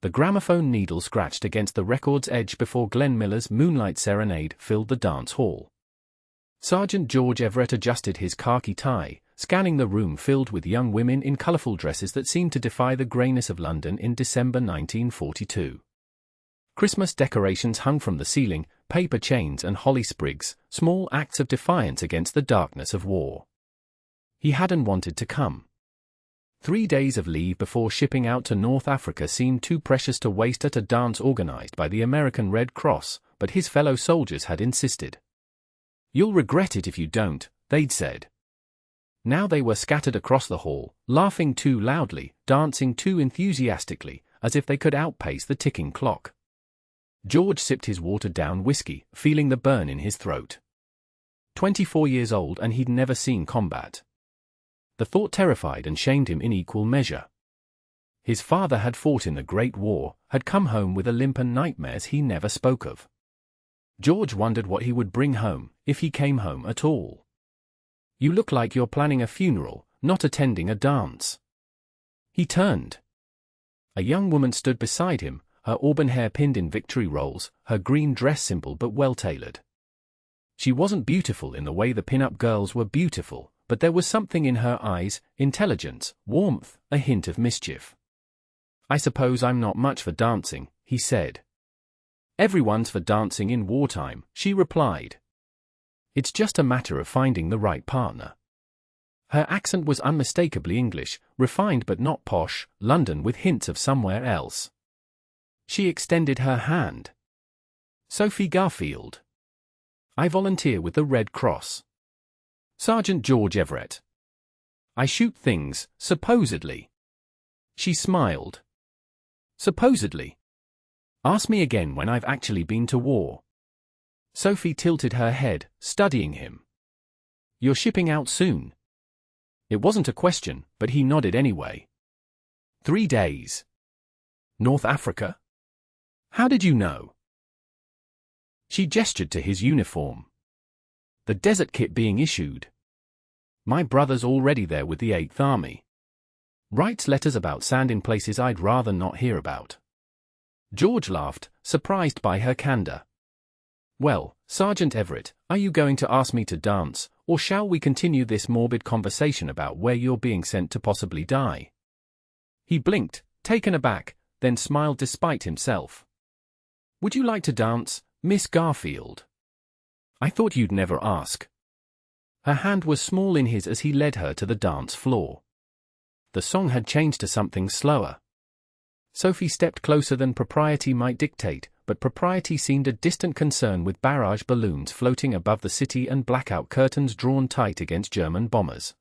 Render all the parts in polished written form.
The gramophone needle scratched against the record's edge before Glenn Miller's Moonlight Serenade filled the dance hall. Sergeant George Everett adjusted his khaki tie, scanning the room filled with young women in colourful dresses that seemed to defy the greyness of London in December 1942. Christmas decorations hung from the ceiling, paper chains and holly sprigs, small acts of defiance against the darkness of war. He hadn't wanted to come. 3 days of leave before shipping out to North Africa seemed too precious to waste at a dance organized by the American Red Cross, but his fellow soldiers had insisted. "You'll regret it if you don't," they'd said. Now they were scattered across the hall, laughing too loudly, dancing too enthusiastically, as if they could outpace the ticking clock. George sipped his watered-down whiskey, feeling the burn in his throat. 24 years old and he'd never seen combat. The thought terrified and shamed him in equal measure. His father had fought in the Great War, had come home with a limp and nightmares he never spoke of. George wondered what he would bring home, if he came home at all. "You look like you're planning a funeral, not attending a dance." He turned. A young woman stood beside him, her auburn hair pinned in victory rolls, her green dress simple but well-tailored. She wasn't beautiful in the way the pin-up girls were beautiful, but there was something in her eyes, intelligence, warmth, a hint of mischief. "I suppose I'm not much for dancing," he said. "Everyone's for dancing in wartime," she replied. "It's just a matter of finding the right partner." Her accent was unmistakably English, refined but not posh, London with hints of somewhere else. She extended her hand. "Sophie Garfield. I volunteer with the Red Cross. Sergeant George Everett. I shoot things, supposedly." She smiled. "Supposedly? Ask me again when I've actually been to war." Sophie tilted her head, studying him. "You're shipping out soon?" It wasn't a question, but he nodded anyway. 3 days. North Africa? How did you know? She gestured to his uniform. "The desert kit being issued. My brother's already there with the 8th Army. Writes letters about sand in places I'd rather not hear about." George laughed, surprised by her candor. "Well, Sergeant Everett, are you going to ask me to dance, or shall we continue this morbid conversation about where you're being sent to possibly die?" He blinked, taken aback, then smiled despite himself. "Would you like to dance, Miss Garfield? I thought you'd never ask." Her hand was small in his as he led her to the dance floor. The song had changed to something slower. Sophie stepped closer than propriety might dictate, but propriety seemed a distant concern with barrage balloons floating above the city and blackout curtains drawn tight against German bombers.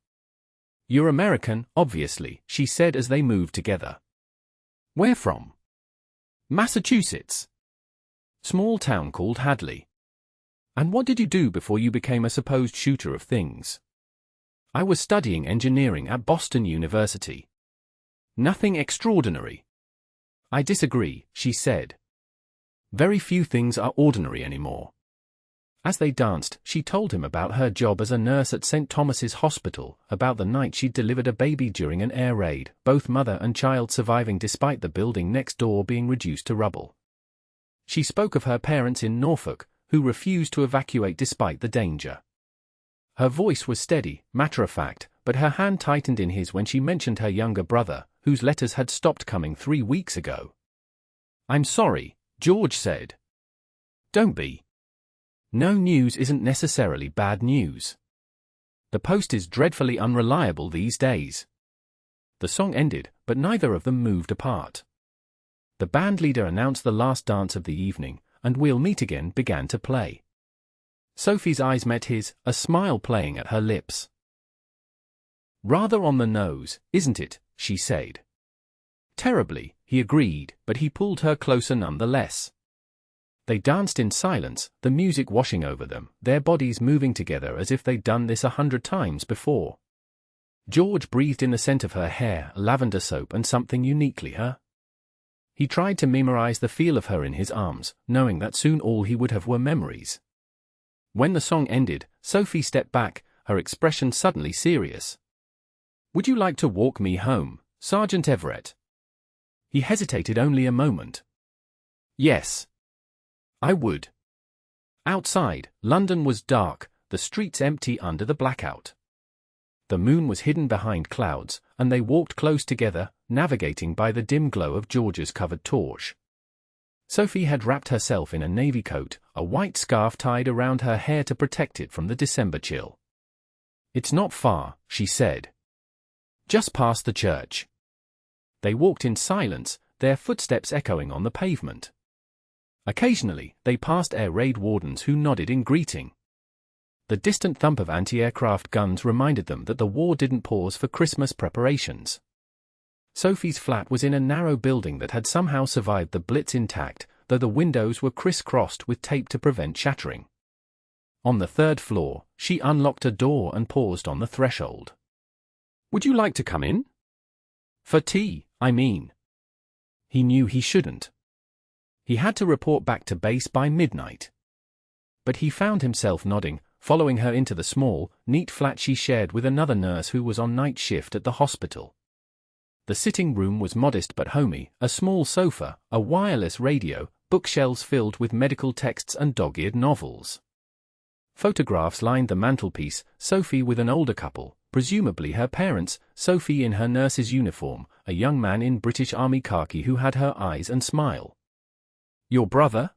"You're American, obviously," she said as they moved together. "Where from?" "Massachusetts. Small town called Hadley." "And what did you do before you became a supposed shooter of things?" "I was studying engineering at Boston University." "Nothing extraordinary." "I disagree," she said. "Very few things are ordinary anymore." As they danced, she told him about her job as a nurse at St. Thomas's Hospital, about the night she'd delivered a baby during an air raid, both mother and child surviving despite the building next door being reduced to rubble. She spoke of her parents in Norfolk, who refused to evacuate despite the danger. Her voice was steady, matter-of-fact, but her hand tightened in his when she mentioned her younger brother, whose letters had stopped coming 3 weeks ago. "I'm sorry," George said. "Don't be. No news isn't necessarily bad news. The post is dreadfully unreliable these days." The song ended, but neither of them moved apart. The bandleader announced the last dance of the evening, and "We'll Meet Again" began to play. Sophie's eyes met his, a smile playing at her lips. "Rather on the nose, isn't it?" she said. "Terribly," he agreed, but he pulled her closer nonetheless. They danced in silence, the music washing over them, their bodies moving together as if they'd done this 100 times before. George breathed in the scent of her hair, lavender soap and something uniquely her. He tried to memorize the feel of her in his arms, knowing that soon all he would have were memories. When the song ended, Sophie stepped back, her expression suddenly serious. "Would you like to walk me home, Sergeant Everett?" He hesitated only a moment. Yes. I would. Outside, London was dark, the streets empty under the blackout. The moon was hidden behind clouds, and they walked close together, navigating by the dim glow of George's covered torch. Sophie had wrapped herself in a navy coat, a white scarf tied around her hair to protect it from the December chill. "It's not far," she said. "Just past the church." They walked in silence, their footsteps echoing on the pavement. Occasionally, they passed air raid wardens who nodded in greeting. The distant thump of anti-aircraft guns reminded them that the war didn't pause for Christmas preparations. Sophie's flat was in a narrow building that had somehow survived the Blitz intact, though the windows were criss-crossed with tape to prevent shattering. On the third floor, she unlocked a door and paused on the threshold. "Would you like to come in?" "For tea, I mean." He knew he shouldn't. He had to report back to base by midnight. But he found himself nodding, following her into the small, neat flat she shared with another nurse who was on night shift at the hospital. The sitting room was modest but homey, a small sofa, a wireless radio, bookshelves filled with medical texts and dog-eared novels. Photographs lined the mantelpiece, Sophie with an older couple, presumably her parents, Sophie in her nurse's uniform, a young man in British Army khaki who had her eyes and smile. "Your brother?"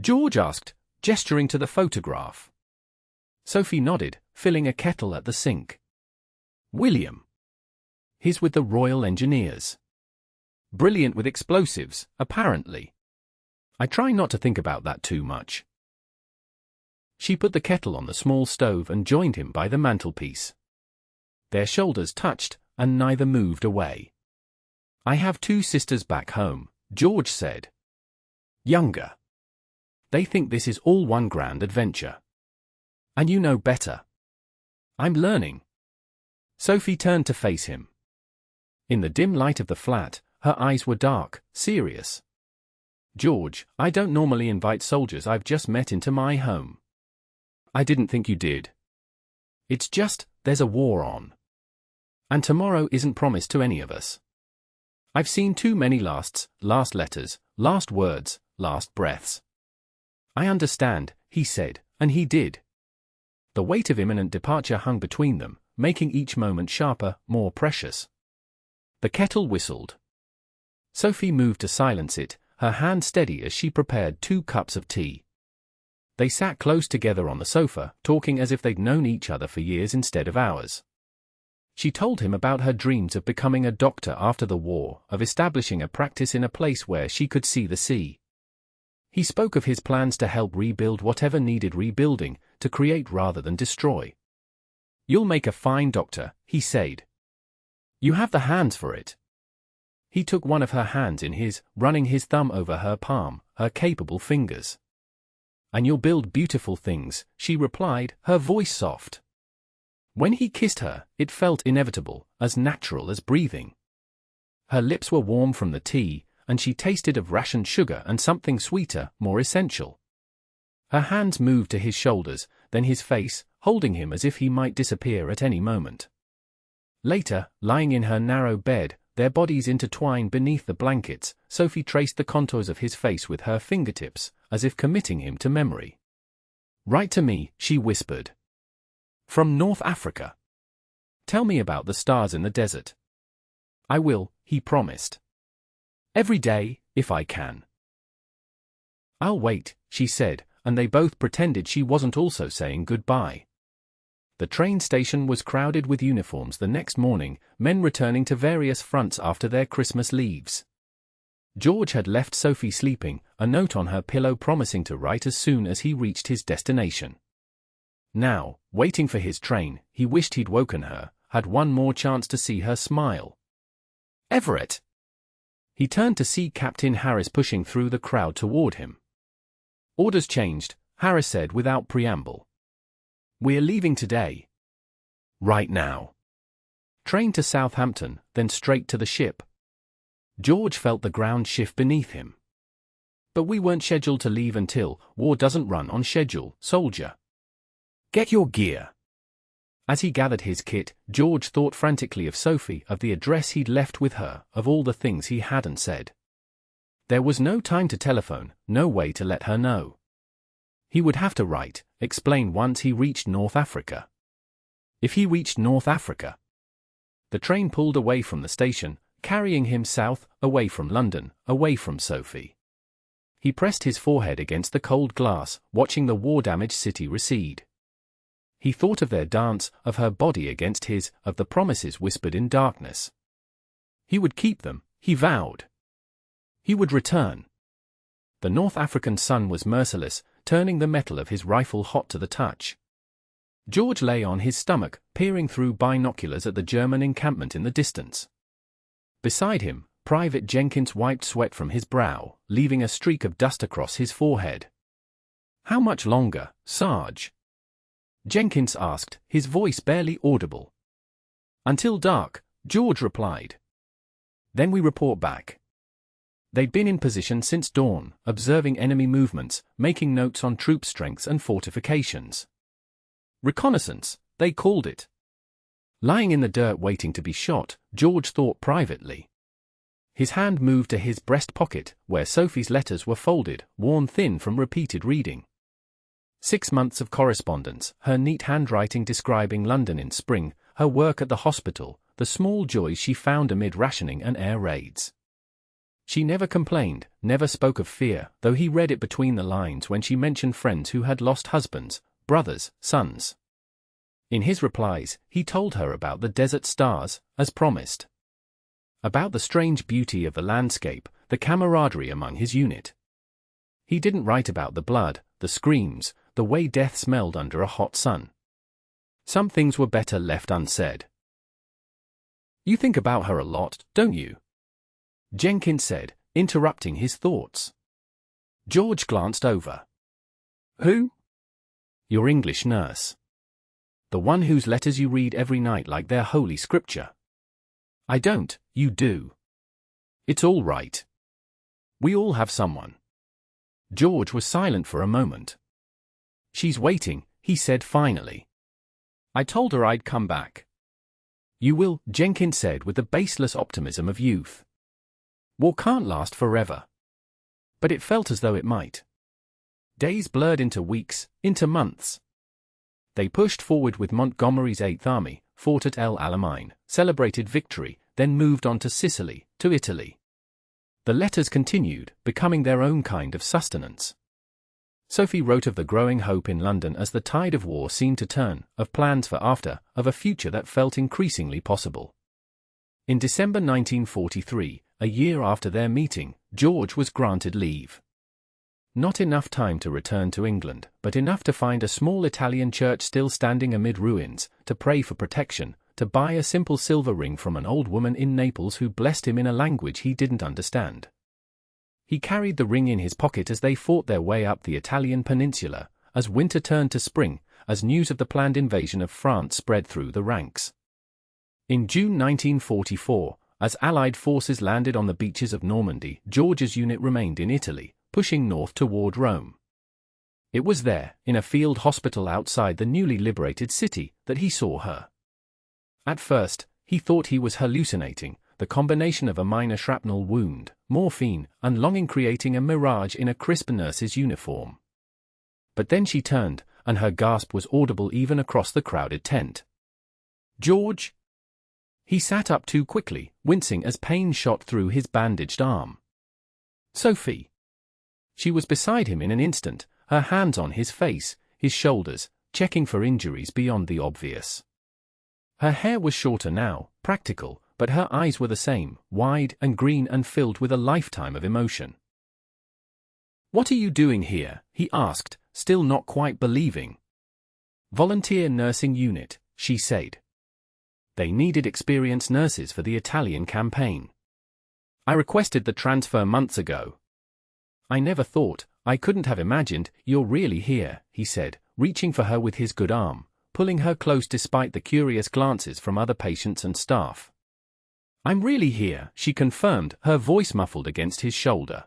George asked, gesturing to the photograph. Sophie nodded, filling a kettle at the sink. "William. He's with the Royal Engineers. Brilliant with explosives, apparently. I try not to think about that too much." She put the kettle on the small stove and joined him by the mantelpiece. Their shoulders touched, and neither moved away. "I have two sisters back home," George said. "Younger. They think this is all one grand adventure. And you know better." "I'm learning." Sophie turned to face him. In the dim light of the flat, her eyes were dark, serious. "George, I don't normally invite soldiers I've just met into my home." "I didn't think you did. It's just, there's a war on. And tomorrow isn't promised to any of us. I've seen too many last letters, last words, last breaths." "I understand," he said, and he did. The weight of imminent departure hung between them, making each moment sharper, more precious. The kettle whistled. Sophie moved to silence it, her hand steady as she prepared 2 cups of tea. They sat close together on the sofa, talking as if they'd known each other for years instead of hours. She told him about her dreams of becoming a doctor after the war, of establishing a practice in a place where she could see the sea. He spoke of his plans to help rebuild whatever needed rebuilding, to create rather than destroy. "You'll make a fine doctor," he said. "You have the hands for it." He took one of her hands in his, running his thumb over her palm, her capable fingers. "And you'll build beautiful things," she replied, her voice soft. When he kissed her, it felt inevitable, as natural as breathing. Her lips were warm from the tea, and she tasted of rationed sugar and something sweeter, more essential. Her hands moved to his shoulders, then his face, holding him as if he might disappear at any moment. Later, lying in her narrow bed, their bodies intertwined beneath the blankets, Sophie traced the contours of his face with her fingertips, as if committing him to memory. "Write to me," she whispered. "From North Africa. Tell me about the stars in the desert." "I will," he promised. "Every day, if I can." "I'll wait," she said, and they both pretended she wasn't also saying goodbye. The train station was crowded with uniforms the next morning, men returning to various fronts after their Christmas leaves. George had left Sophie sleeping, a note on her pillow promising to write as soon as he reached his destination. Now, waiting for his train, he wished he'd woken her, had one more chance to see her smile. "Everett!" He turned to see Captain Harris pushing through the crowd toward him. "Orders changed," Harris said without preamble. "We're leaving today. Right now. Train to Southampton, then straight to the ship." George felt the ground shift beneath him. "But we weren't scheduled to leave until, war doesn't run on schedule, soldier. Get your gear." As he gathered his kit, George thought frantically of Sophie, of the address he'd left with her, of all the things he hadn't said. There was no time to telephone, no way to let her know. He would have to write, explain once he reached North Africa. If he reached North Africa. The train pulled away from the station, carrying him south, away from London, away from Sophie. He pressed his forehead against the cold glass, watching the war-damaged city recede. He thought of their dance, of her body against his, of the promises whispered in darkness. He would keep them, he vowed. He would return. The North African sun was merciless, turning the metal of his rifle hot to the touch. George lay on his stomach, peering through binoculars at the German encampment in the distance. Beside him, Private Jenkins wiped sweat from his brow, leaving a streak of dust across his forehead. "How much longer, Sarge?" Jenkins asked, his voice barely audible. "Until dark," George replied. "Then we report back." They'd been in position since dawn, observing enemy movements, making notes on troop strengths and fortifications. Reconnaissance, they called it. Lying in the dirt waiting to be shot, George thought privately. His hand moved to his breast pocket, where Sophie's letters were folded, worn thin from repeated reading. 6 months of correspondence, her neat handwriting describing London in spring, her work at the hospital, the small joys she found amid rationing and air raids. She never complained, never spoke of fear, though he read it between the lines when she mentioned friends who had lost husbands, brothers, sons. In his replies, he told her about the desert stars, as promised. About the strange beauty of the landscape, the camaraderie among his unit. He didn't write about the blood, the screams, the way death smelled under a hot sun. Some things were better left unsaid. "You think about her a lot, don't you?" Jenkins said, interrupting his thoughts. George glanced over. "Who?" "Your English nurse. The one whose letters you read every night like they're holy scripture." "I don't, you do." "It's all right. We all have someone." George was silent for a moment. "She's waiting," he said finally. "I told her I'd come back." "You will," Jenkins said with the baseless optimism of youth. "War can't last forever." But it felt as though it might. Days blurred into weeks, into months. They pushed forward with Montgomery's 8th Army, fought at El Alamein, celebrated victory, then moved on to Sicily, to Italy. The letters continued, becoming their own kind of sustenance. Sophie wrote of the growing hope in London as the tide of war seemed to turn, of plans for after, of a future that felt increasingly possible. In December 1943, a year after their meeting, George was granted leave. Not enough time to return to England, but enough to find a small Italian church still standing amid ruins, to pray for protection, to buy a simple silver ring from an old woman in Naples who blessed him in a language he didn't understand. He carried the ring in his pocket as they fought their way up the Italian peninsula, as winter turned to spring, as news of the planned invasion of France spread through the ranks. In June 1944, as Allied forces landed on the beaches of Normandy, George's unit remained in Italy, pushing north toward Rome. It was there, in a field hospital outside the newly liberated city, that he saw her. At first, he thought he was hallucinating, the combination of a minor shrapnel wound, morphine, and longing creating a mirage in a crisp nurse's uniform. But then she turned, and her gasp was audible even across the crowded tent. "George?" He sat up too quickly, wincing as pain shot through his bandaged arm. "Sophie." She was beside him in an instant, her hands on his face, his shoulders, checking for injuries beyond the obvious. Her hair was shorter now, practical, but her eyes were the same, wide and green and filled with a lifetime of emotion. "What are you doing here?" he asked, still not quite believing. "Volunteer nursing unit," she said. They needed experienced nurses for the Italian campaign. "I requested the transfer months ago." "I never thought, I couldn't have imagined, you're really here," he said, reaching for her with his good arm, pulling her close despite the curious glances from other patients and staff. "I'm really here," she confirmed, her voice muffled against his shoulder.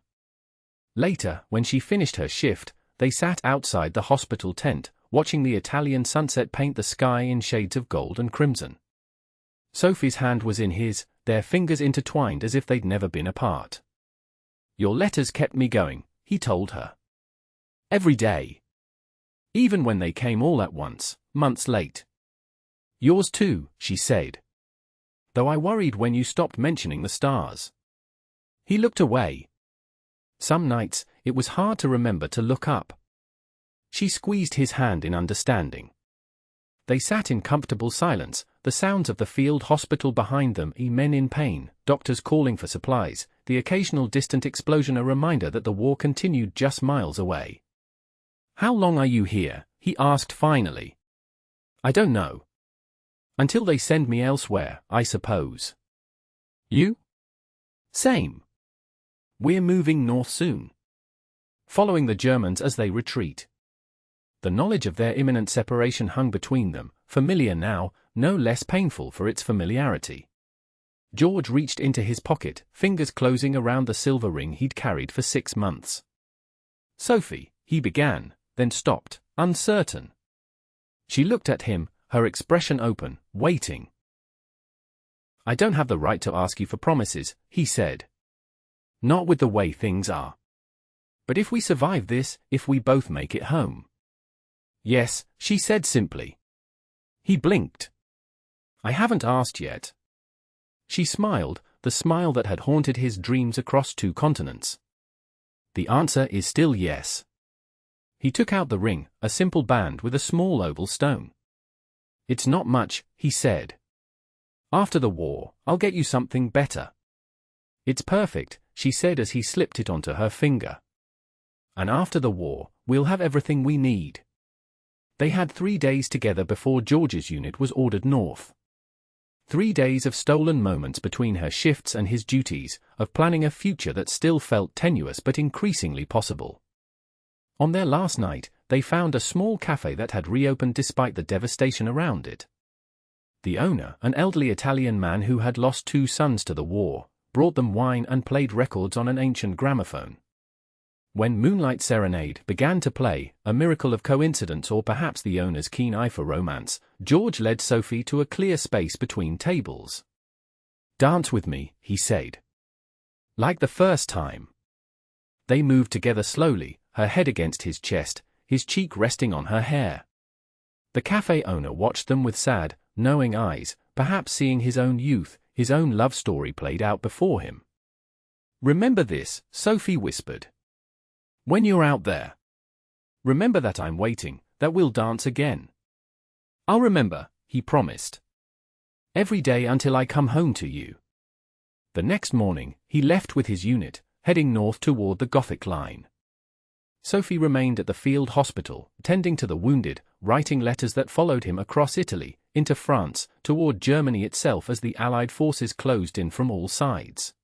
Later, when she finished her shift, they sat outside the hospital tent, watching the Italian sunset paint the sky in shades of gold and crimson. Sophie's hand was in his, their fingers intertwined as if they'd never been apart. "Your letters kept me going," he told her. "Every day. Even when they came all at once, months late." "Yours too," she said. "Though I worried when you stopped mentioning the stars." He looked away. Some nights, it was hard to remember to look up. She squeezed his hand in understanding. They sat in comfortable silence, the sounds of the field hospital behind them, men in pain, doctors calling for supplies, the occasional distant explosion a reminder that the war continued just miles away. "How long are you here?" he asked finally. "I don't know. Until they send me elsewhere, I suppose." "You?" "Same. We're moving north soon. Following the Germans as they retreat." The knowledge of their imminent separation hung between them, familiar now, no less painful for its familiarity. George reached into his pocket, fingers closing around the silver ring he'd carried for 6 months. "Sophie," he began, then stopped, uncertain. She looked at him, her expression open, waiting. "I don't have the right to ask you for promises," he said. "Not with the way things are. But if we survive this, if we both make it home." "Yes," she said simply. He blinked. "I haven't asked yet." She smiled, the smile that had haunted his dreams across 2 continents. "The answer is still yes." He took out the ring, a simple band with a small oval stone. "It's not much," he said. "After the war, I'll get you something better." "It's perfect," she said as he slipped it onto her finger. "And after the war, we'll have everything we need." They had 3 days together before George's unit was ordered north. 3 days of stolen moments between her shifts and his duties, of planning a future that still felt tenuous but increasingly possible. On their last night, they found a small cafe that had reopened despite the devastation around it. The owner, an elderly Italian man who had lost 2 sons to the war, brought them wine and played records on an ancient gramophone. When Moonlight Serenade began to play, a miracle of coincidence or perhaps the owner's keen eye for romance, George led Sophie to a clear space between tables. "Dance with me," he said. "Like the first time." They moved together slowly, her head against his chest, his cheek resting on her hair. The cafe owner watched them with sad, knowing eyes, perhaps seeing his own youth, his own love story played out before him. "Remember this," Sophie whispered. "When you're out there. Remember that I'm waiting, that we'll dance again." "I'll remember," he promised. "Every day until I come home to you." The next morning, he left with his unit, heading north toward the Gothic line. Sophie remained at the field hospital, tending to the wounded, writing letters that followed him across Italy, into France, toward Germany itself as the Allied forces closed in from all sides.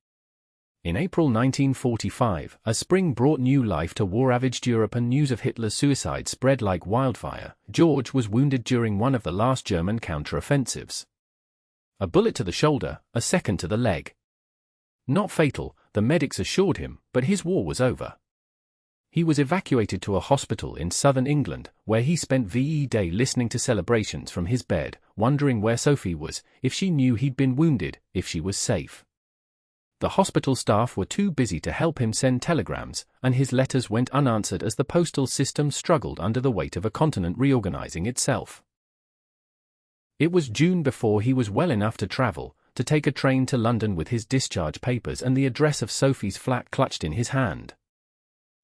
In April 1945, as spring brought new life to war-ravaged Europe and news of Hitler's suicide spread like wildfire, George was wounded during one of the last German counter-offensives. A bullet to the shoulder, a second to the leg. Not fatal, the medics assured him, but his war was over. He was evacuated to a hospital in southern England, where he spent VE Day listening to celebrations from his bed, wondering where Sophie was, if she knew he'd been wounded, if she was safe. The hospital staff were too busy to help him send telegrams, and his letters went unanswered as the postal system struggled under the weight of a continent reorganizing itself. It was June before he was well enough to travel, to take a train to London with his discharge papers and the address of Sophie's flat clutched in his hand.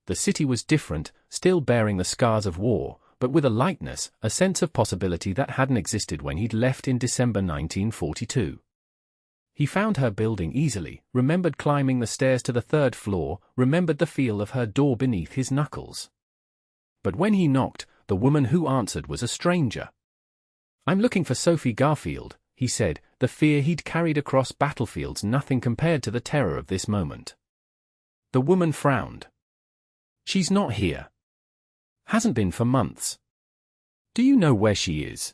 The city was different, still bearing the scars of war, but with a lightness, a sense of possibility that hadn't existed when he'd left in December 1942. He found her building easily, remembered climbing the stairs to the 3rd floor, remembered the feel of her door beneath his knuckles. But when he knocked, the woman who answered was a stranger. "I'm looking for Sophie Garfield," he said, the fear he'd carried across battlefields nothing compared to the terror of this moment. The woman frowned. "She's not here. Hasn't been for months." "Do you know where she is?"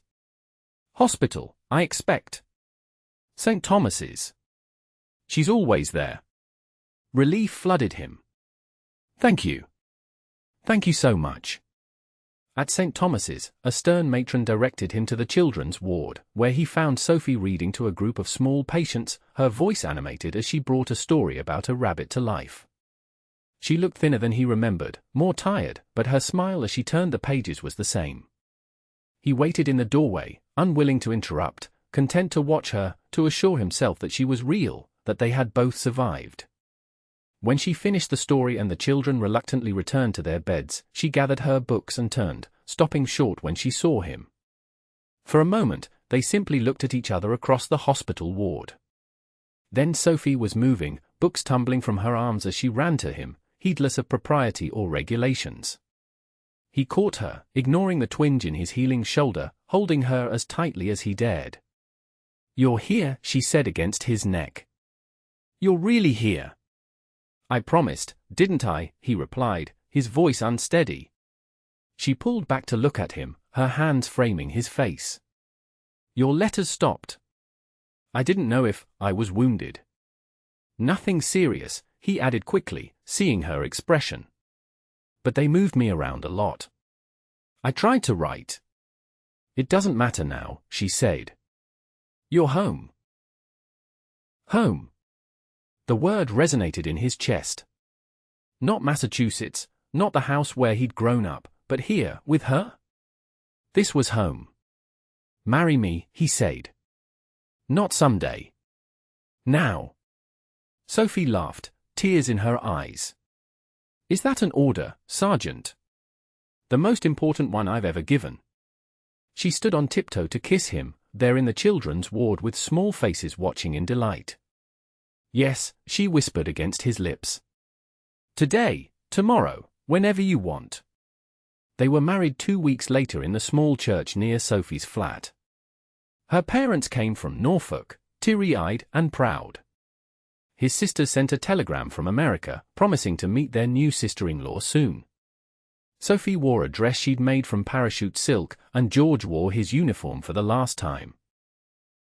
"Hospital, I expect." "St. Thomas's." "She's always there." Relief flooded him. "Thank you. Thank you so much." At St. Thomas's, a stern matron directed him to the children's ward, where he found Sophie reading to a group of small patients, her voice animated as she brought a story about a rabbit to life. She looked thinner than he remembered, more tired, but her smile as she turned the pages was the same. He waited in the doorway, unwilling to interrupt, content to watch her, to assure himself that she was real, that they had both survived. When she finished the story and the children reluctantly returned to their beds, she gathered her books and turned, stopping short when she saw him. For a moment, they simply looked at each other across the hospital ward. Then Sophie was moving, books tumbling from her arms as she ran to him, heedless of propriety or regulations. He caught her, ignoring the twinge in his healing shoulder, holding her as tightly as he dared. "You're here," she said against his neck. "You're really here." "I promised, didn't I?" he replied, his voice unsteady. She pulled back to look at him, her hands framing his face. "Your letters stopped. I didn't know if I was wounded." "Nothing serious," he added quickly, seeing her expression. "But they moved me around a lot. I tried to write." "It doesn't matter now," she said. "You're home." Home. The word resonated in his chest. Not Massachusetts, not the house where he'd grown up, but here, with her? This was home. "Marry me," he said. "Not someday. Now." Sophie laughed, tears in her eyes. "Is that an order, Sergeant?" "The most important one I've ever given." She stood on tiptoe to kiss him, there in the children's ward with small faces watching in delight. "Yes," she whispered against his lips. "Today, tomorrow, whenever you want." They were married 2 weeks later in the small church near Sophie's flat. Her parents came from Norfolk, teary-eyed and proud. His sister sent a telegram from America, promising to meet their new sister-in-law soon. Sophie wore a dress she'd made from parachute silk, and George wore his uniform for the last time.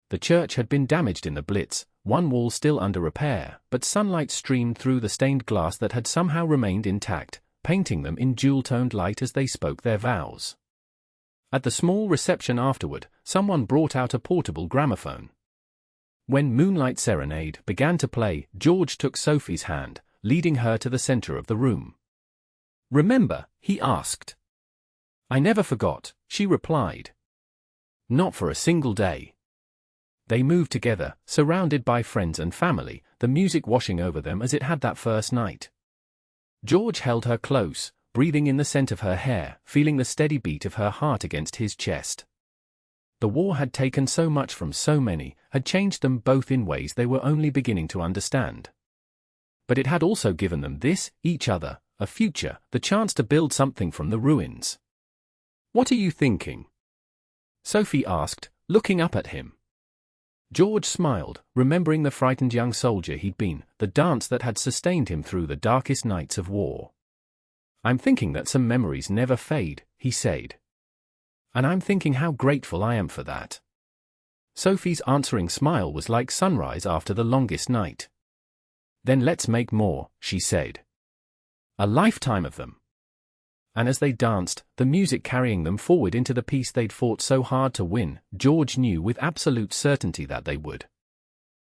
The church had been damaged in the Blitz, one wall still under repair, but sunlight streamed through the stained glass that had somehow remained intact, painting them in jewel-toned light as they spoke their vows. At the small reception afterward, someone brought out a portable gramophone. When Moonlight Serenade began to play, George took Sophie's hand, leading her to the center of the room. "Remember?" he asked. "I never forgot," she replied. "Not for a single day." They moved together, surrounded by friends and family, the music washing over them as it had that first night. George held her close, breathing in the scent of her hair, feeling the steady beat of her heart against his chest. The war had taken so much from so many, had changed them both in ways they were only beginning to understand. But it had also given them this, each other, a future, the chance to build something from the ruins. "What are you thinking?" Sophie asked, looking up at him. George smiled, remembering the frightened young soldier he'd been, the dance that had sustained him through the darkest nights of war. "I'm thinking that some memories never fade," he said. "And I'm thinking how grateful I am for that." Sophie's answering smile was like sunrise after the longest night. "Then let's make more," she said. "A lifetime of them." And as they danced, the music carrying them forward into the peace they'd fought so hard to win, George knew with absolute certainty that they would.